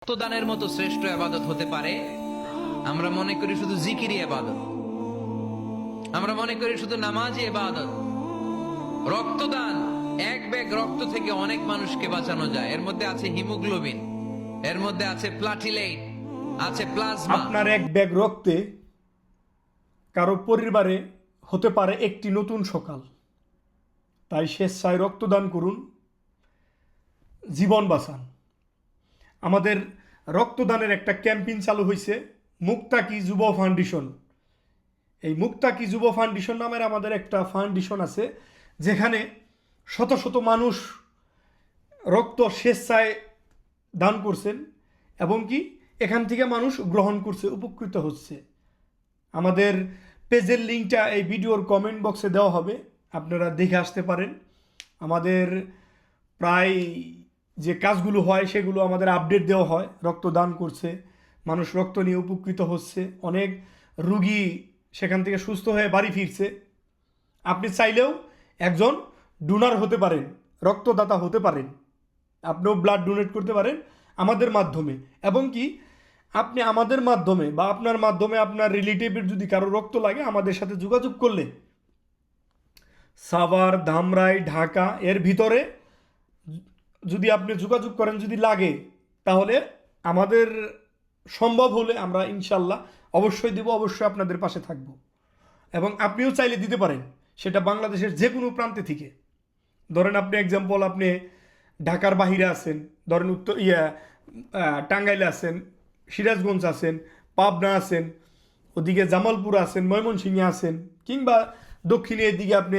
রক্তদানের মতো শ্রেষ্ঠ ইবাদত হতে পারে? আমরা মনে করি শুধু জিকিরই ইবাদত, আমরা মনে করি শুধু নামাজই ইবাদত। রক্তদান, এক ব্যাগ রক্ত থেকে অনেক মানুষকে বাঁচানো যায়। এর মধ্যে আছে হিমোগ্লোবিন, এর মধ্যে আছে প্লাটিলেট, আছে প্লাজমা। আপনার এক ব্যাগ রক্তে কারো পরিবারে হতে পারে একটি নতুন সকাল। তাই স্বেচ্ছায় রক্তদান করুন, জীবন বাঁচান। আমাদের রক্তদানের একটা ক্যাম্পেইন চালু হয়েছে, মুক্তাকি যুব ফাউন্ডেশন। এই মুক্তাকি যুব ফাউন্ডেশন নামের আমাদের একটা ফাউন্ডেশন আছে, যেখানে শত শত মানুষ রক্ত স্বেচ্ছায় দান করছেন এবং কি এখান থেকে মানুষ গ্রহণ করছে, উপকৃত হচ্ছে। আমাদের পেজের লিঙ্কটা এই ভিডিওর কমেন্ট বক্সে দেওয়া হবে, আপনারা দেখে আসতে পারেন। আমাদের প্রায় যে কাজগুলো হয় সেগুলো আমাদের আপডেট দেওয়া হয়। রক্তদান করছে মানুষ, রক্ত নিয়ে উপকৃত হচ্ছে, অনেক রুগী সেখান থেকে সুস্থ হয়ে বাড়ি ফিরছে। আপনি চাইলেও একজন ডোনার হতে পারেন, রক্তদাতা হতে পারেন। আপনিও ব্লাড ডোনেট করতে পারেন আমাদের মাধ্যমে, এবং কি আপনি আমাদের মাধ্যমে বা আপনার মাধ্যমে আপনার রিলেটিভের যদি কারো রক্ত লাগে, আমাদের সাথে যোগাযোগ করলে সাভার, ধামরাই, ঢাকা এর ভিতরে যদি আপনি যোগাযোগ করেন, যদি লাগে, তাহলে আমাদের সম্ভব হলে আমরা ইনশাল্লাহ অবশ্যই দেব, অবশ্যই আপনাদের পাশে থাকব। এবং আপনিও চাইলে দিতে পারেন, সেটা বাংলাদেশের যে কোনো প্রান্তে থেকে। ধরেন আপনি এক্সাম্পল, আপনি ঢাকার বাহিরে আছেন, ধরেন টাঙ্গাইলে আছেন, সিরাজগঞ্জ আছেন, পাবনা আছেন, ওদিকে জামালপুর আছেন, ময়মনসিংহে আছেন, কিংবা দক্ষিণে এদিকে আপনি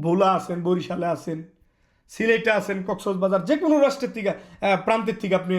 ভোলা আছেন, বরিশালে আছেন, সিলেটে আছেন, কক্সবাজার, যে কোনো রাষ্ট্রের থেকে প্রান্তের থেকে আপনি